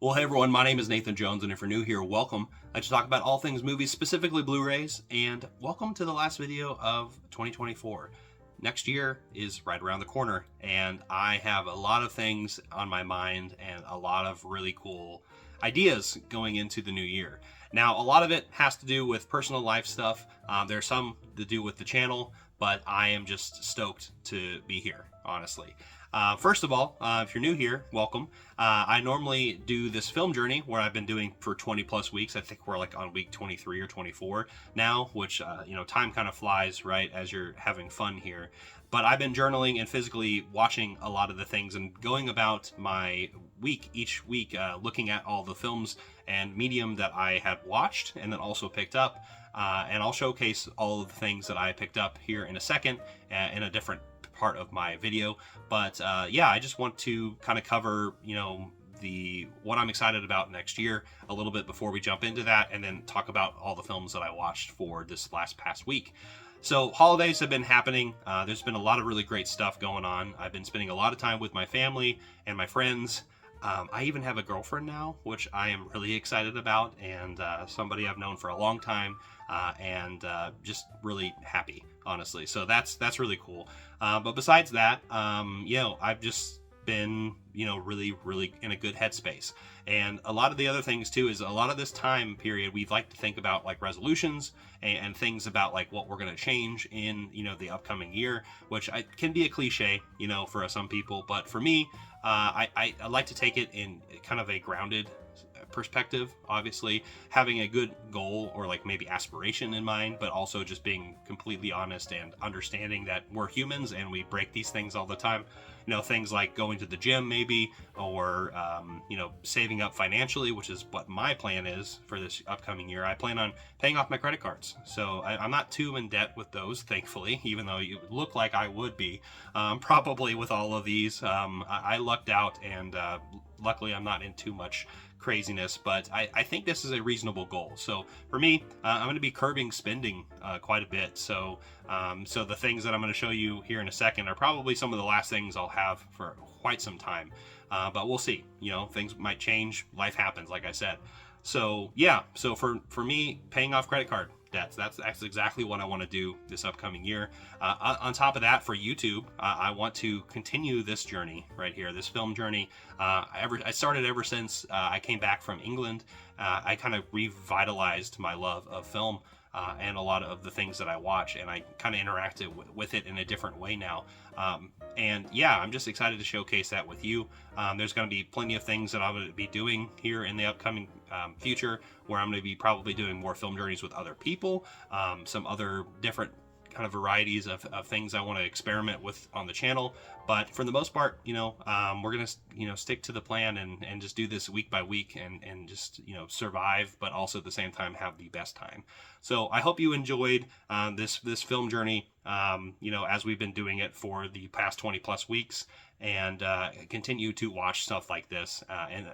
Well, hey everyone, my name is Nathan Jones, and if you're new here, welcome. I just talk about all things movies, specifically Blu-rays, and welcome to the last video of 2024. Next year is right around the corner, and I have a lot of things on my mind and a lot of really cool ideas going into the new year. Now, a lot of it has to do with personal life stuff. There's some to do with the channel, but I am just stoked to be here, honestly. First of all, if you're new here, welcome. I normally do this film journey where I've been doing for 20 plus weeks. I think we're like on week 23 or 24 now, which, time kind of flies, right, as you're having fun here. But I've been journaling and physically watching a lot of the things and going about my week each week, looking at all the films and medium that I had watched and then also picked up. And I'll showcase all of the things that I picked up here in a second in a different part of my video. But yeah, I just want to kind of cover, what I'm excited about next year a little bit before we jump into that, and then talk about all the films that I watched for this past week. So holidays have been happening. There's been a lot of really great stuff going on. I've been spending a lot of time with my family and my friends. I even have a girlfriend now, which I am really excited about, and somebody I've known for a long time, and just really happy, honestly. So that's really cool. But besides that, I've just been, really in a good headspace. And a lot of the other things too is a lot of this time period we'd like to think about like resolutions and things about like what we're going to change in, the upcoming year, which can be a cliche, for some people. But for me, I like to take it in kind of a grounded perspective, obviously having a good goal or like maybe aspiration in mind, but also just being completely honest and understanding that we're humans and we break these things all the time. Things like going to the gym maybe, or, saving up financially, which is what my plan is for this upcoming year. I plan on paying off my credit cards. So I'm not too in debt with those, thankfully, even though you look like I would be, probably with all of these. I lucked out, and luckily I'm not in too much craziness, but I think this is a reasonable goal. So for me, I'm going to be curbing spending quite a bit. So the things that I'm going to show you here in a second are probably some of the last things I'll have for quite some time. But we'll see. Things might change. Life happens, like I said. So yeah. So for me, paying off credit card debts, that's exactly what I want to do this upcoming year. On top of that, for YouTube, I want to continue this journey right here, this film journey. I started ever since I came back from England. I kind of revitalized my love of film and a lot of the things that I watch, and I kind of interacted with it in a different way now. And yeah, I'm just excited to showcase that with you. There's going to be plenty of things that I'm going to be doing here in the upcoming future, where I'm going to be probably doing more film journeys with other people, some other different kind of varieties of things I want to experiment with on the channel. But for the most part, we're going to, stick to the plan and just do this week by week and just, survive, but also at the same time have the best time. So I hope you enjoyed this film journey, as we've been doing it for the past 20 plus weeks, and continue to watch stuff like this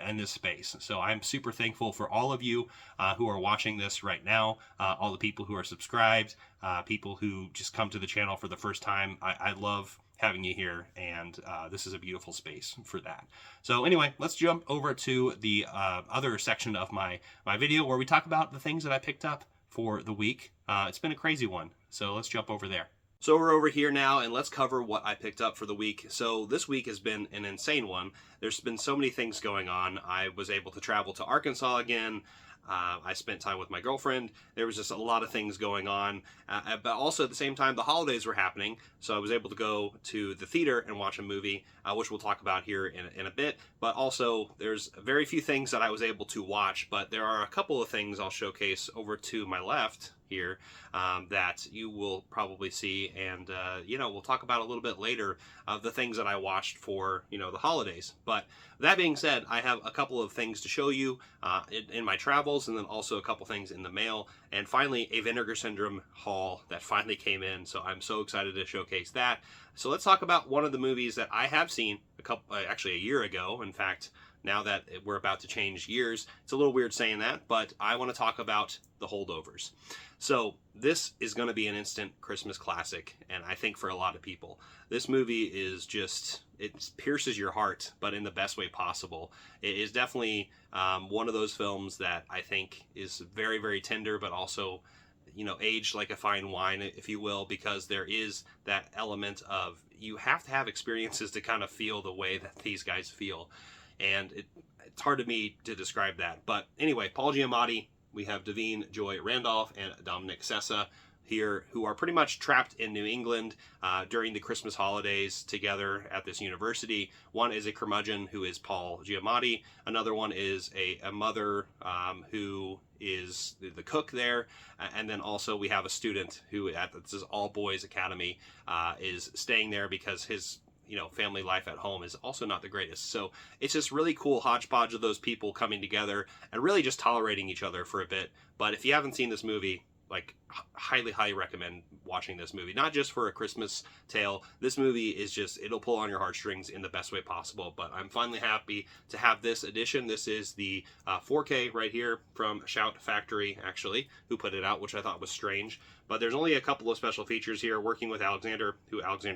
in this space. So I'm super thankful for all of you who are watching this right now, all the people who are subscribed, people who just come to the channel for the first time. I love having you here, and this is a beautiful space for that. So anyway, let's jump over to the other section of my video where we talk about the things that I picked up for the week. It's been a crazy one, so let's jump over there. So we're over here now, and let's cover what I picked up for the week. So this week has been an insane one. There's been so many things going on. I was able to travel to Arkansas again. I spent time with my girlfriend. There was just a lot of things going on, but also at the same time, the holidays were happening. So I was able to go to the theater and watch a movie, which we'll talk about here in a bit. But also, there's very few things that I was able to watch, but there are a couple of things I'll showcase over to my left here that you will probably see, and we'll talk about a little bit later of the things that I watched for the holidays. But that being said, I have a couple of things to show you in my travels, and then also a couple things in the mail, and finally a Vinegar Syndrome haul that finally came in. So I'm so excited to showcase that. So let's talk about one of the movies that I have seen actually a year ago. In fact, now that we're about to change years. It's a little weird saying that, but I want to talk about The Holdovers. So this is going to be an instant Christmas classic, and I think for a lot of people. This movie is just, it pierces your heart, but in the best way possible. It is definitely one of those films that I think is very, very tender, but also, you know, aged like a fine wine, if you will, because there is that element of you have to have experiences to kind of feel the way that these guys feel. And it's hard to me to describe that. But anyway, Paul Giamatti, we have Davine Joy Randolph and Dominic Sessa here, who are pretty much trapped in New England during the Christmas holidays together at this university. One is a curmudgeon who is Paul Giamatti. Another one is a mother who is the cook there. And then also we have a student who at this all-boys academy is staying there because his family life at home is also not the greatest. So it's just really cool hodgepodge of those people coming together and really just tolerating each other for a bit. But if you haven't seen this movie, like, highly recommend watching this movie. Not just for a Christmas tale. This movie is just, it'll pull on your heartstrings in the best way possible. But I'm finally happy to have this edition. This is the 4K right here from Shout Factory, actually, who put it out, which I thought was strange. But there's only a couple of special features here, working with Alexander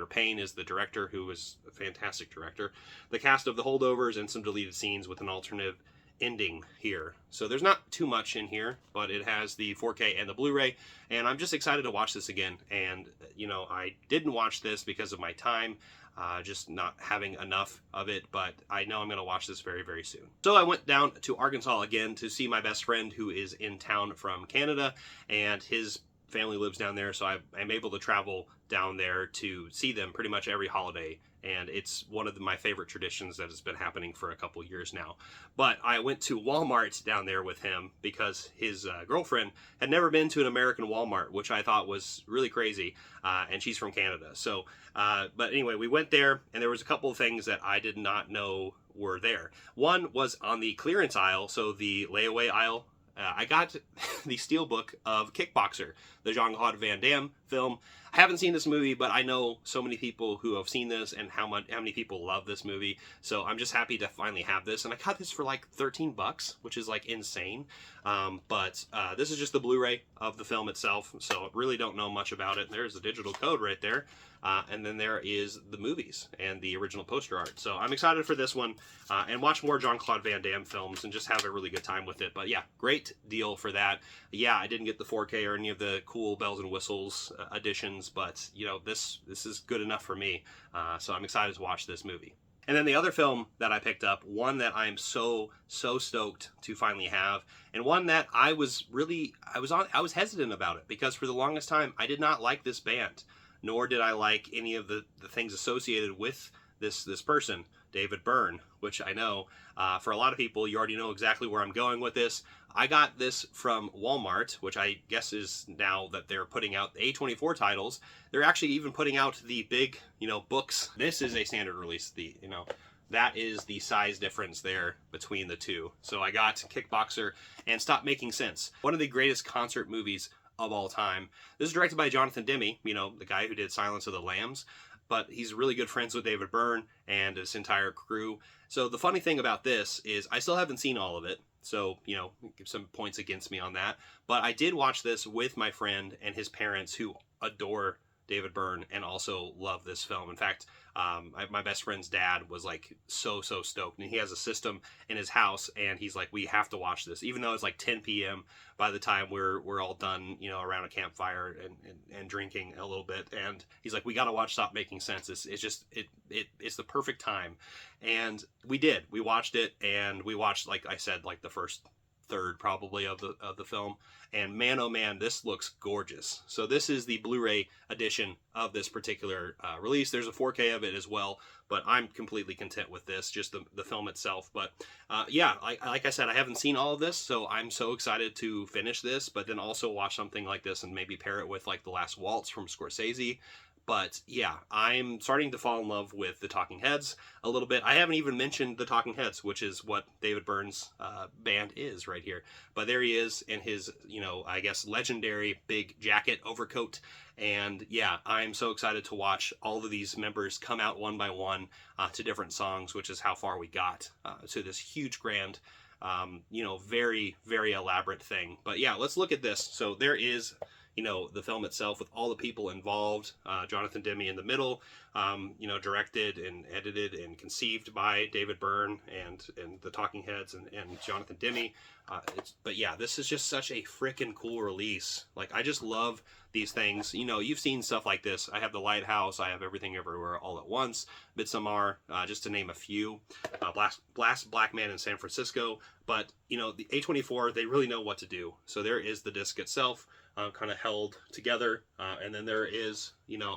Payne is the director, who is a fantastic director. The cast of The Holdovers and some deleted scenes with an alternative ending here. So there's not too much in here, but it has the 4K and the Blu-ray, and I'm just excited to watch this again. And I didn't watch this because of my time, just not having enough of it, but I know I'm going to watch this very, very soon. So I went down to Arkansas again to see my best friend who is in town from Canada, and his family lives down there, so I'm able to travel down there to see them pretty much every holiday, and it's one of my favorite traditions that has been happening for a couple years now. But I went to Walmart down there with him because his girlfriend had never been to an American Walmart, which I thought was really crazy, and she's from Canada. So, but anyway, we went there, and there was a couple of things that I did not know were there. One was on the clearance aisle, so the layaway aisle. I got the steelbook of Kickboxer, the Jean-Claude Van Damme film. I haven't seen this movie, but I know so many people who have seen this and how many people love this movie. So I'm just happy to finally have this. And I got this for like 13 bucks, which is like insane. But this is just the Blu-ray of the film itself. So I really don't know much about it. There's the digital code right there. And then there is the movies and the original poster art. So I'm excited for this one and watch more Jean-Claude Van Damme films and just have a really good time with it. But yeah, great deal for that. Yeah, I didn't get the 4K or any of the cool bells and whistles editions, but this is good enough for me. So I'm excited to watch this movie. And then the other film that I picked up, one that I'm so stoked to finally have, and one that I was hesitant about it because for the longest time I did not like this band, nor did I like any of the things associated with this person, David Byrne, which I know for a lot of people, you already know exactly where I'm going with this. I got this from Walmart, which I guess is now that they're putting out the A24 titles. They're actually even putting out the big, books. This is a standard release. That is the size difference there between the two. So I got Kickboxer and Stop Making Sense. One of the greatest concert movies of all time. This is directed by Jonathan Demme, the guy who did Silence of the Lambs, but he's really good friends with David Byrne and his entire crew. So the funny thing about this is I still haven't seen all of it, so, give some points against me on that, but I did watch this with my friend and his parents who adore David Byrne and also love this film. In fact, my best friend's dad was like so stoked, and he has a system in his house, and he's like, we have to watch this, even though it's like 10 p.m. by the time we're all done, around a campfire and drinking a little bit, and he's like, we got to watch Stop Making Sense. It's the perfect time, and we did. We watched it, and we watched, like I said, like the first third probably of the film, and man, oh man, this looks gorgeous. So this is the Blu-ray edition of this particular release. There's a 4K of it as well, but I'm completely content with this, just the film itself. But yeah, like I said, I haven't seen all of this, so I'm so excited to finish this, but then also watch something like this and maybe pair it with like The Last Waltz from Scorsese. But yeah, I'm starting to fall in love with the Talking Heads a little bit. I haven't even mentioned the Talking Heads, which is what David Byrne's band is right here. But there he is in his, I guess, legendary big jacket overcoat. And yeah, I'm so excited to watch all of these members come out one by one to different songs, which is how far we got to this huge, grand, very, very elaborate thing. But yeah, let's look at this. So there is the film itself with all the people involved. Jonathan Demme in the middle, directed and edited and conceived by David Byrne and the Talking Heads and Jonathan Demme. But yeah, this is just such a freaking cool release. Like, I just love these things. You've seen stuff like this. I have The Lighthouse. I have Everything Everywhere All at Once. Midsommar, just to name a few. Last Black Man in San Francisco. But, the A24, they really know what to do. So there is the disc itself. Kind of held together, and then there is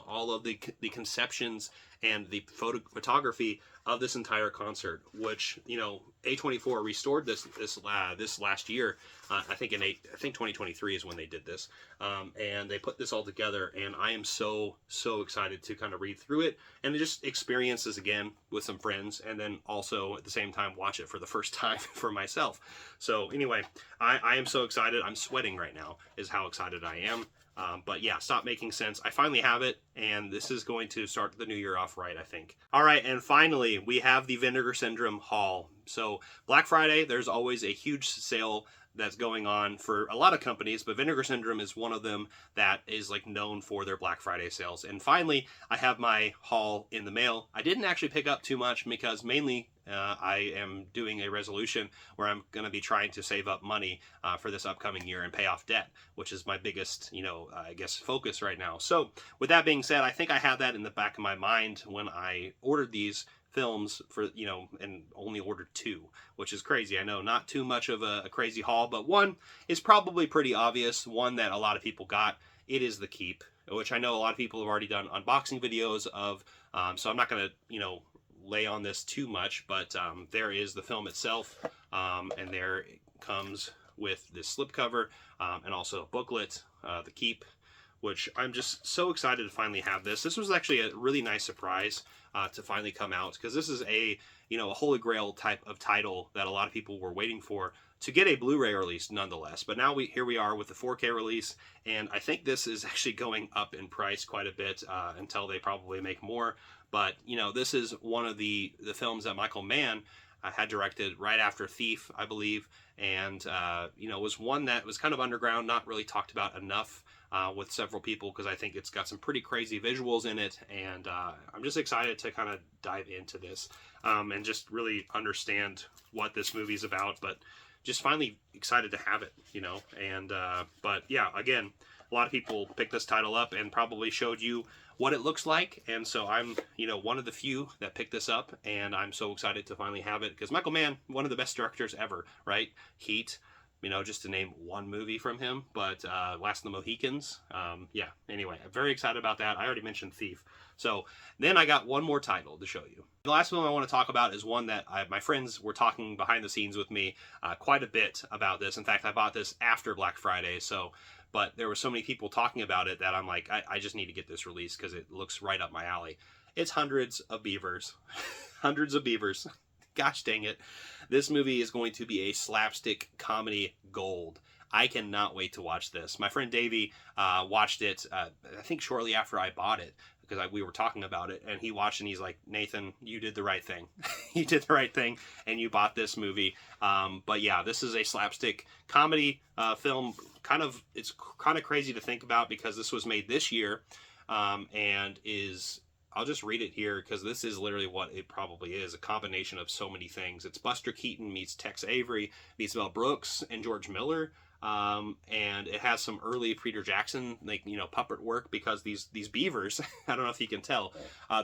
all of the conceptions and the photography of this entire concert, which A24 restored this last year. I think 2023 is when they did this, and they put this all together, and I am so excited to kind of read through it and just experience this again with some friends, and then also at the same time watch it for the first time for myself. So anyway, I am so excited. I'm sweating right now is how excited I am. But yeah, Stop Making Sense. I finally have it, and this is going to start the new year off right, I think. All right, and finally, we have the Vinegar Syndrome haul. So Black Friday, there's always a huge sale that's going on for a lot of companies, but Vinegar Syndrome is one of them that is like known for their Black Friday sales. And finally, I have my haul in the mail. I didn't actually pick up too much because mainly I am doing a resolution where I'm going to be trying to save up money for this upcoming year and pay off debt, which is my biggest, I guess, focus right now. So with that being said, I think I had that in the back of my mind when I ordered these films for, and only ordered 2, which is crazy. I know, not too much of a crazy haul, but one is probably pretty obvious, one that a lot of people got. It is The Keep, which I know a lot of people have already done unboxing videos of, so I'm not going to, lay on this too much, but there is the film itself, and there it comes with this slipcover and also a booklet, The Keep, which I'm just so excited to finally have this. This was actually a really nice surprise to finally come out, because this is a holy grail type of title that a lot of people were waiting for to get a Blu-ray release nonetheless. But now here we are with the 4K release, and I think this is actually going up in price quite a bit until they probably make more. But this is one of the films that Michael Mann had directed right after Thief, I believe, and was one that was kind of underground, not really talked about enough with several people, because I think it's got some pretty crazy visuals in it, and I'm just excited to kind of dive into this and just really understand what this movie's about, but just finally excited to have it, and but yeah, again, a lot of people picked this title up and probably showed you what it looks like, and so I'm one of the few that picked this up, and I'm so excited to finally have it, because Michael Mann, one of the best directors ever, right? Heat, just to name one movie from him, but Last of the Mohicans, yeah, anyway, I'm very excited about that. I already mentioned Thief. So then I got one more title to show you. The last one I want to talk about is one that my friends were talking behind the scenes with me quite a bit about this. In fact, I bought this after Black Friday, but there were so many people talking about it that I'm like, I just need to get this released because it looks right up my alley. It's Hundreds of Beavers. Hundreds of Beavers. Gosh dang it. This movie is going to be a slapstick comedy gold. I cannot wait to watch this. My friend Davey watched it, I think shortly after I bought it, because we were talking about it, and he watched and he's like, Nathan, you did the right thing. You did the right thing, and you bought this movie. But yeah, this is a slapstick comedy film. It's kind of crazy to think about, because this was made this year, and is... I'll just read it here, because this is literally what it probably is, a combination of so many things. It's Buster Keaton meets Tex Avery meets Mel Brooks and George Miller, and it has some early Peter Jackson, puppet work, because these beavers, I don't know if you can tell,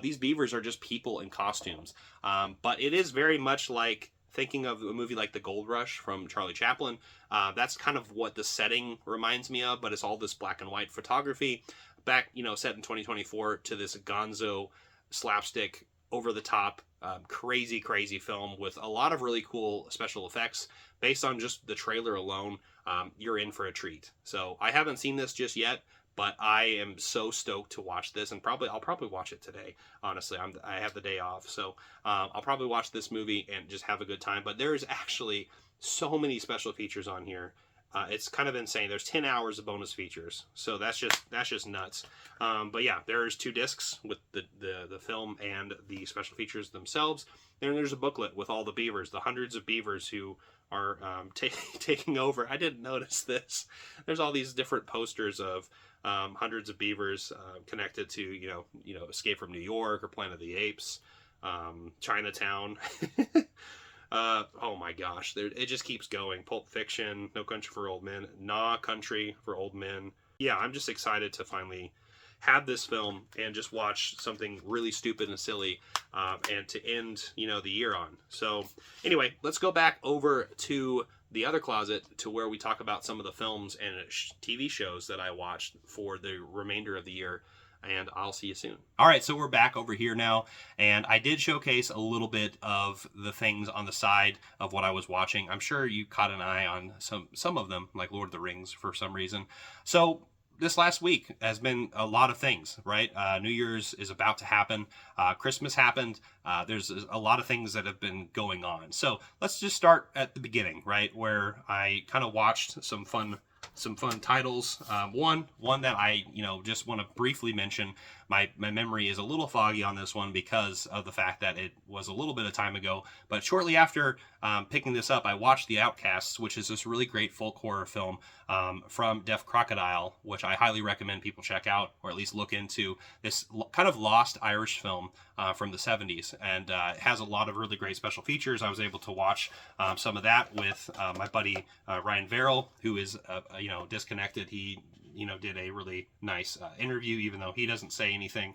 these beavers are just people in costumes, but it is very much like thinking of a movie like The Gold Rush from Charlie Chaplin. That's kind of what the setting reminds me of, but it's all this black and white photography. Back, set in 2024, to this gonzo, slapstick, over-the-top, crazy film with a lot of really cool special effects. Based on just the trailer alone, you're in for a treat. So I haven't seen this just yet, But I am so stoked to watch this, and I'll probably watch it today. Honestly, I have the day off, so I'll probably watch this movie and just have a good time. But there's actually so many special features on here. It's kind of insane. There's 10 hours of bonus features, so that's just nuts. But yeah, there's 2 discs with the film and the special features themselves. Then there's a booklet with all the beavers, the hundreds of beavers who are taking over. I didn't notice this. There's all these different posters of hundreds of beavers connected to Escape from New York or Planet of the Apes, Chinatown. Oh my gosh, it just keeps going. Pulp Fiction, No Country for Old Men, Nah Country for Old Men. Yeah, I'm just excited to finally have this film and just watch something really stupid and silly, and to end the year on. So anyway, let's go back over to the other closet to where we talk about some of the films and TV shows that I watched for the remainder of the year. And I'll see you soon. All right, so we're back over here now, and I did showcase a little bit of the things on the side of what I was watching. I'm sure you caught an eye on some of them, like Lord of the Rings for some reason. So this last week has been a lot of things, right? New Year's is about to happen. Christmas happened. There's a lot of things that have been going on. So let's just start at the beginning, right? Where I kind of watched some fun titles. One that I just want to briefly mention. My memory is a little foggy on this one because of the fact that it was a little bit of time ago. But shortly after picking this up, I watched The Outcasts, which is this really great folk horror film from Deaf Crocodile, which I highly recommend people check out, or at least look into. This kind of lost Irish film from the 70s, and it has a lot of really great special features. I was able to watch some of that with my buddy Ryan Verrill, who is disconnected. He did a really nice interview, even though he doesn't say anything,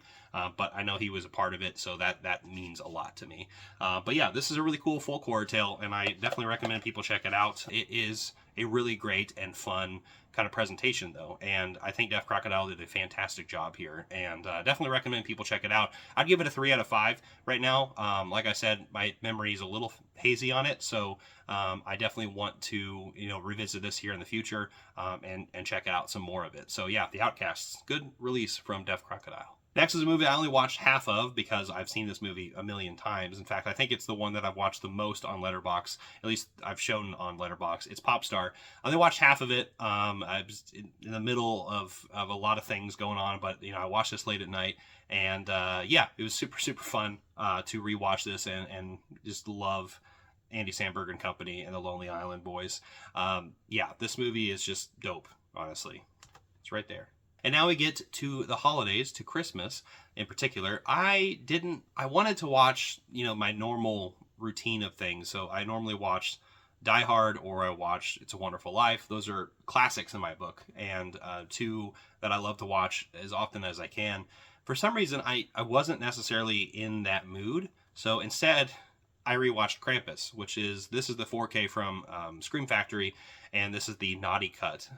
but I know he was a part of it, so that means a lot to me. But yeah, this is a really cool folk horror tale, and I definitely recommend people check it out. It is a really great and fun kind of presentation, though, and I think Deaf Crocodile did a fantastic job here, and definitely recommend people check it out. I'd give it a 3 out of 5 right now. Like I said, my memory is a little hazy on it, so I definitely want to revisit this here in the future, and check out some more of it. So yeah, The Outcasts, good release from Deaf Crocodile. Next is a movie I only watched half of because I've seen this movie a million times. In fact, I think it's the one that I've watched the most on Letterboxd. At least I've shown on Letterboxd. It's Popstar. I only watched half of it. I was in the middle of a lot of things going on, but I watched this late at night, and yeah, it was super, super fun to rewatch this and just love Andy Samberg and company and the Lonely Island Boys. Yeah, this movie is just dope, honestly. It's right there. And now we get to the holidays, to Christmas in particular. I wanted to watch, my normal routine of things. So I normally watch Die Hard or I watch It's a Wonderful Life. Those are classics in my book, and 2 that I love to watch as often as I can. For some reason, I wasn't necessarily in that mood. So instead, I rewatched Krampus, this is the 4K from Scream Factory, and this is the naughty cut.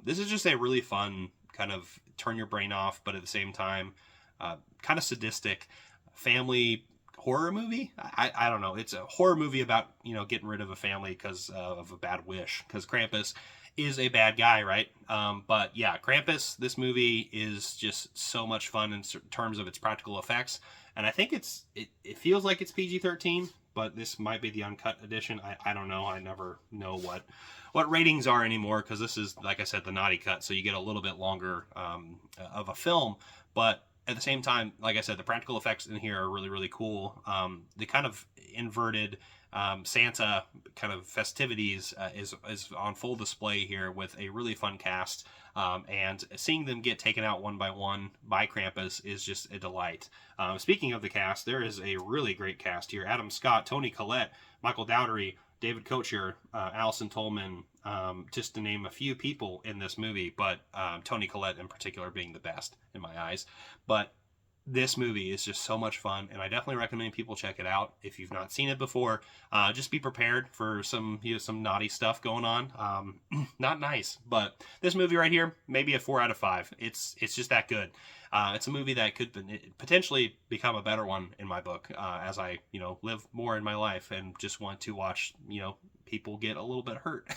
This is just a really fun kind of turn your brain off, but at the same time, kind of sadistic family horror movie. I don't know. It's a horror movie about, getting rid of a family because of a bad wish, because Krampus is a bad guy, right? But yeah, Krampus, this movie is just so much fun in terms of its practical effects. And I think it feels like it's PG-13, but this might be the uncut edition. I don't know. I never know what ratings are anymore, because this is, like I said, the naughty cut, so you get a little bit longer of a film. But at the same time, like I said, the practical effects in here are really, really cool. The kind of inverted Santa kind of festivities is on full display here with a really fun cast. And seeing them get taken out one by one by Krampus is just a delight. Speaking of the cast, there is a really great cast here. Adam Scott, Toni Collette, Michael Dowdery, David Kocher, Allison Tolman, just to name a few people in this movie, but Toni Collette in particular being the best in my eyes. But this movie is just so much fun, and I definitely recommend people check it out if you've not seen it before. Just be prepared for some naughty stuff going on. Not nice, but this movie right here, maybe a 4 out of 5. It's just that good. It's a movie that could potentially become a better one in my book as I live more in my life and just want to watch people get a little bit hurt.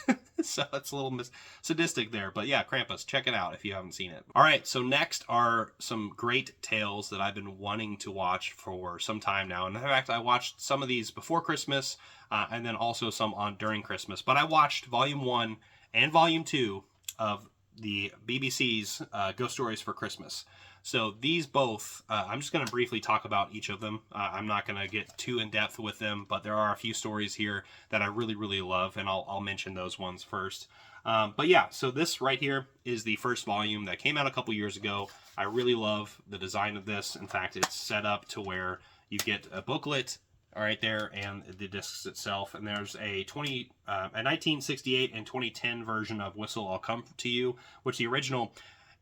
So it's a little sadistic there. But yeah, Krampus, check it out if you haven't seen it. All right, so next are some great tales that I've been wanting to watch for some time now. And in fact, I watched some of these before Christmas and then also some on during Christmas. But I watched Volume 1 and Volume 2 of the BBC's Ghost Stories for Christmas. So these both, I'm just going to briefly talk about each of them. I'm not going to get too in depth with them, but there are a few stories here that I really, really love, and I'll mention those ones first. But yeah, so this right here is the first volume that came out a couple years ago. I really love the design of this. In fact, it's set up to where you get a booklet right there and the discs itself, and there's a 1968 and 2010 version of Whistle I'll Come to You, which the original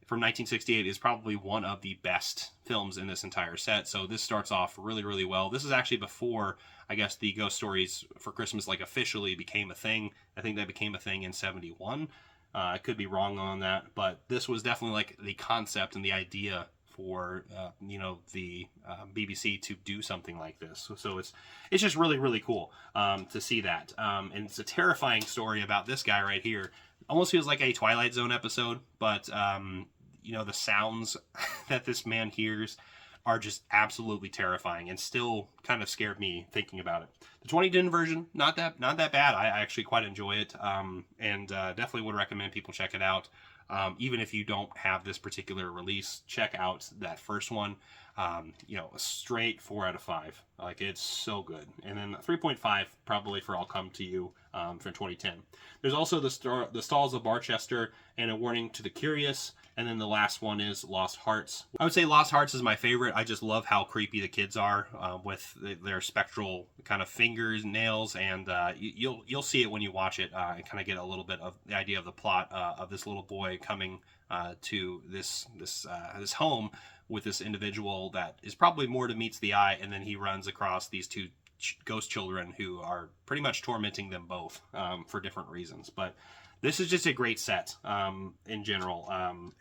from 1968 is probably one of the best films in this entire set. So this starts off really, really well. This is actually before, I guess, the Ghost Stories for Christmas like officially became a thing. I think that became a thing in 71. I could be wrong on that, but this was definitely like the concept and the idea for the BBC to do something like this. So it's just really, really cool to see that. And it's a terrifying story about this guy right here. Almost feels like a Twilight Zone episode, but the sounds that this man hears are just absolutely terrifying and still kind of scared me thinking about it. The 2010 version, not that bad. I actually quite enjoy it, and definitely would recommend people check it out. Even if you don't have this particular release, check out that first one. A straight 4 out of 5. Like, it's so good. And then 3.5 probably for I'll Come to You for 2010. There's also the Stalls of Barchester and A Warning to the Curious. And then the last one is Lost Hearts. I would say Lost Hearts is my favorite. I just love how creepy the kids are with their spectral kind of fingers, nails, and you'll see it when you watch it and kind of get a little bit of the idea of the plot of this little boy coming to this home with this individual that is probably more to meets the eye, and then he runs across these two ghost children who are pretty much tormenting them both for different reasons. But this is just a great set in general,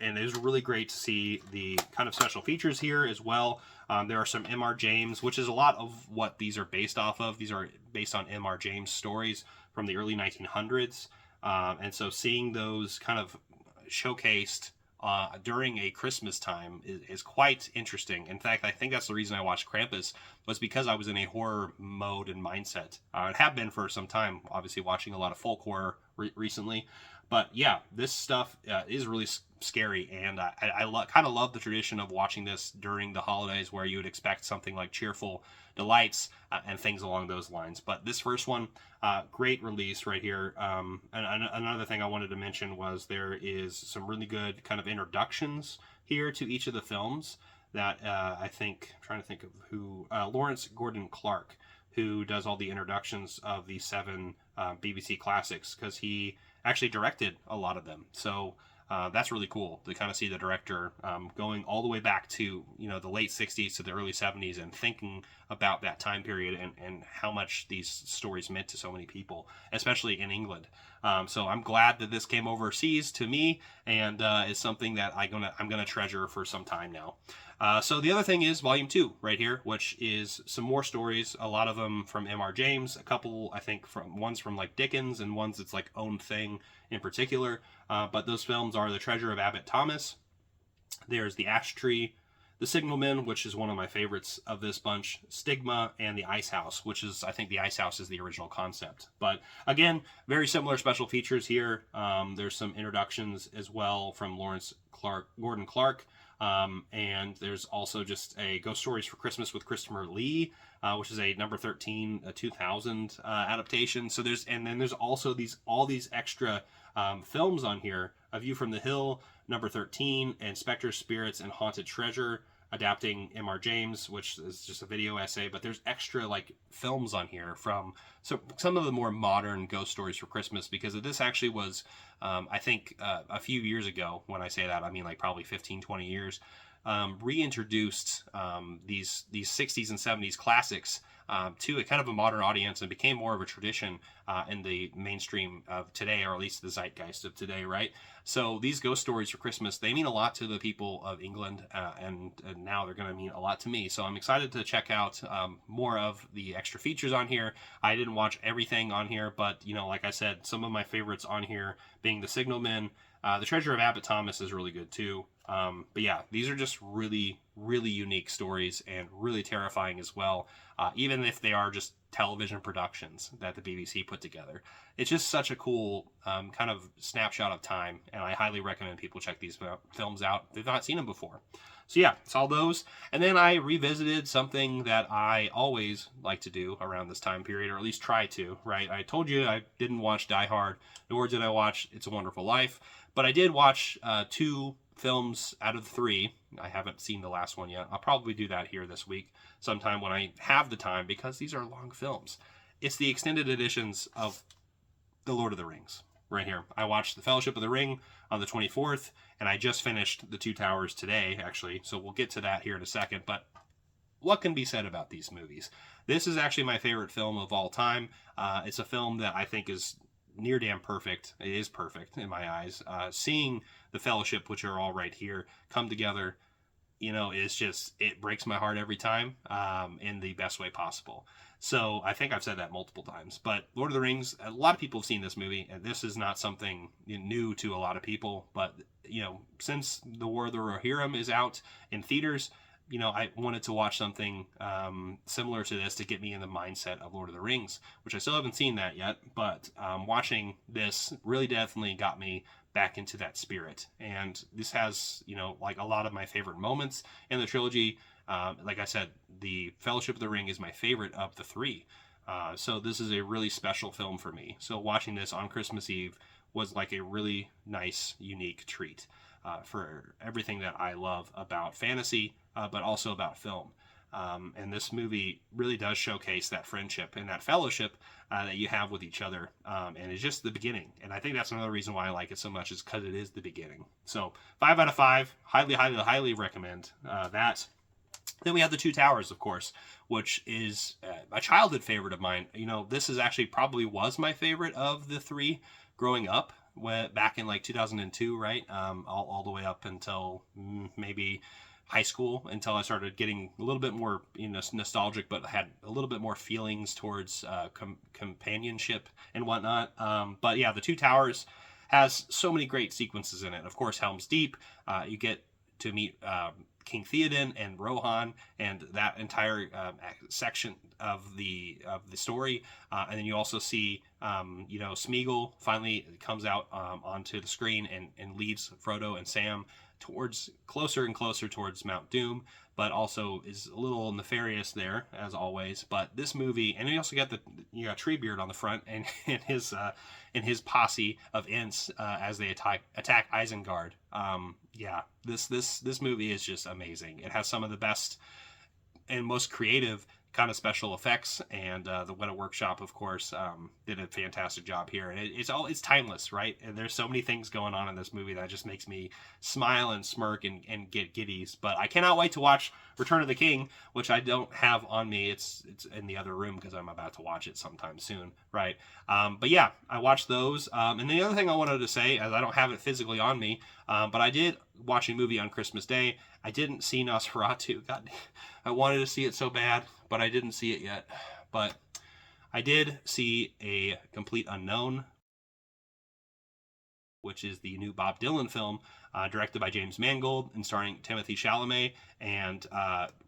and it was really great to see the kind of special features here as well. There are some M.R. James, which is a lot of what these are based off of. These are based on M.R. James stories from the early 1900s, and so seeing those kind of showcased during a Christmas time is quite interesting. In fact, I think that's the reason I watched Krampus, was because I was in a horror mode and mindset. I have been for some time, obviously watching a lot of folk horror recently. But yeah, this stuff is really scary, and I kind of love the tradition of watching this during the holidays, where you would expect something like cheerful delights and things along those lines. But this first one, great release right here. And another thing I wanted to mention was there is some really good kind of introductions here to each of the films that I think, I'm trying to think of who, Lawrence Gordon Clark, who does all the introductions of the 7 BBC classics, because he actually directed a lot of them. So that's really cool to kind of see the director going all the way back to the late 60s to the early 70s and thinking about that time period and how much these stories meant to so many people, especially in England. So I'm glad that this came overseas to me, and is something that I'm gonna treasure for some time now. So the other thing is Volume 2 right here, which is some more stories, a lot of them from M.R. James, a couple I think one's from like Dickens, and one's its like own thing in particular. But those films are The Treasure of Abbot Thomas, there's The Ash Tree, The Signalman, which is one of my favorites of this bunch, Stigma, and The Ice House, which is, I think The Ice House is the original concept. But again, very similar special features here. There's some introductions as well from Lawrence Gordon Clark. And there's also just a Ghost Stories for Christmas with Christopher Lee, which is a number 13, 2000 adaptation. So there's also all these extra films on here: A View from the Hill, number 13, and Spectres, Spirits, and Haunted Treasure, adapting M.R. James, which is just a video essay. But there's extra like films on here from some of the more modern Ghost Stories for Christmas, because this actually was, I think, a few years ago. When I say that, I mean like probably 15, 20 years. reintroduced these 60s and 70s classics to a kind of a modern audience, and became more of a tradition in the mainstream of today, or at least the zeitgeist of today, right? So these ghost stories for Christmas, they mean a lot to the people of England, and now they're going to mean a lot to me. So I'm excited to check out more of the extra features on here. I didn't watch everything on here, but, you know, like I said, some of my favorites on here being The Signalman. The Treasure of Abbot Thomas is really good too. But yeah, these are just really, really unique stories, and really terrifying as well, even if they are just television productions that the BBC put together. It's just such a cool kind of snapshot of time, and I highly recommend people check these films out if they've not seen them before. So yeah, saw those, and then I revisited something that I always like to do around this time period, or at least try to, right? I told you I didn't watch Die Hard, nor did I watch It's a Wonderful Life, but I did watch 2 films out of 3. I haven't seen the last one yet. I'll probably do that here this week sometime when I have the time, because these are long films. It's the extended editions of The Lord of the Rings right here. I watched The Fellowship of the Ring on the 24th, and I just finished The Two Towers today, actually, so we'll get to that here in a second. But what can be said about these movies? This is actually my favorite film of all time. It's a film that I think is near damn perfect. It is perfect in my eyes. Seeing The Fellowship, which are all right here, come together, you know, is just, it breaks my heart every time, in the best way possible. So I think I've said that multiple times, but Lord of the Rings, a lot of people have seen this movie, and this is not something new to a lot of people, but, you know, since The War of the Rohirrim is out in theaters, you know, I wanted to watch something similar to this to get me in the mindset of Lord of the Rings, which I still haven't seen that yet, but watching this really definitely got me back into that spirit. And this has, you know, like a lot of my favorite moments in the trilogy. Like I said, The Fellowship of the Ring is my favorite of the 3. So this is a really special film for me. So watching this on Christmas Eve was like a really nice, unique treat for everything that I love about fantasy, but also about film. And this movie really does showcase that friendship and that fellowship that you have with each other. And it's just the beginning. And I think that's another reason why I like it so much, is because it is the beginning. So 5 out of 5. Highly, highly, highly recommend that. Then we have The Two Towers, of course, which is a childhood favorite of mine. You know, this is actually probably was my favorite of the 3 growing up, back in like 2002, right? All the way up until maybe high school, until I started getting a little bit more, you know, nostalgic, but had a little bit more feelings towards companionship and whatnot. But yeah, The Two Towers has so many great sequences in it. Of course, Helm's Deep, you get to meet King Theoden and Rohan, and that entire section of the story, and then you also see you know, Smeagol finally comes out onto the screen and leads Frodo and Sam towards closer and closer towards Mount Doom, but also is a little nefarious there as always. But this movie, and you also got you got Treebeard on the front and his posse of Ents as they attack Isengard. Yeah, this movie is just amazing. It has some of the best and most creative kind of special effects, and the Weta Workshop, of course, did a fantastic job here. And it's timeless, right? And there's so many things going on in this movie that just makes me smile and smirk and get giddies. But I cannot wait to watch Return of the King, which I don't have on me. It's in the other room because I'm about to watch it sometime soon, right? But yeah, I watched those. And the other thing I wanted to say, as I don't have it physically on me, but I did watch a movie on Christmas Day. I didn't see Nosferatu. God, I wanted to see it so bad, but I didn't see it yet. But I did see A Complete Unknown, which is the new Bob Dylan film, directed by James Mangold and starring Timothée Chalamet, and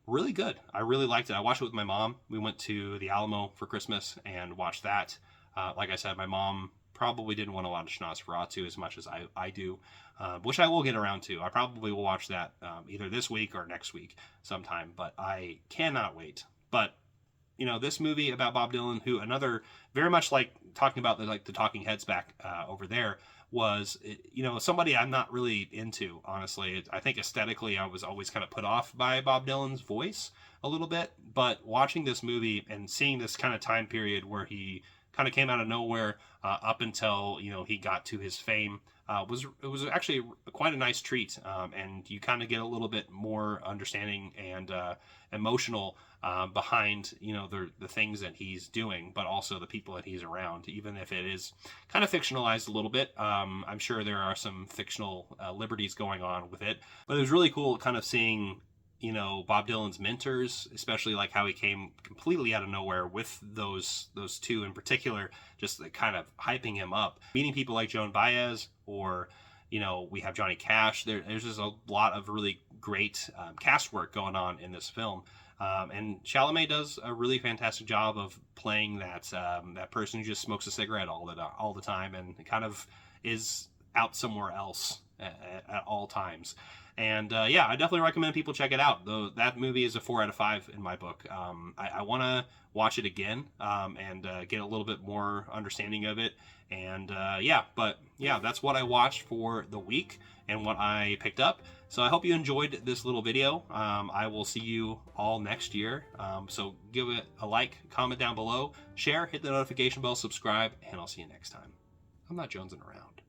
really good. I really liked it. I watched it with my mom. We went to the Alamo for Christmas and watched that. Like I said, my mom probably didn't want to watch Nosferatu as much as I do, which I will get around to. I probably will watch that either this week or next week sometime, but I cannot wait. But, you know, this movie about Bob Dylan, who another, very much like talking about the Talking Heads back over there, was, you know, somebody I'm not really into, honestly. I think aesthetically I was always kind of put off by Bob Dylan's voice a little bit, but watching this movie and seeing this kind of time period where he kind of came out of nowhere up until, you know, he got to his fame it was actually quite a nice treat, and you kind of get a little bit more understanding and emotional behind the things that he's doing, but also the people that he's around, even if it is kind of fictionalized a little bit. I'm sure there are some fictional liberties going on with it, but it was really cool kind of seeing Bob Dylan's mentors, especially like how he came completely out of nowhere with those two in particular, just like kind of hyping him up, meeting people like Joan Baez, or we have Johnny Cash. There's just a lot of really great cast work going on in this film. And Chalamet does a really fantastic job of playing that person who just smokes a cigarette all the time and kind of is out somewhere else at all times. And yeah, I definitely recommend people check it out. Though that movie is a 4 out of 5 in my book. I want to watch it again and get a little bit more understanding of it. And yeah, that's what I watched for the week and what I picked up. So I hope you enjoyed this little video. I will see you all next year. So give it a like, comment down below, share, hit the notification bell, subscribe, and I'll see you next time. I'm not jonesing around.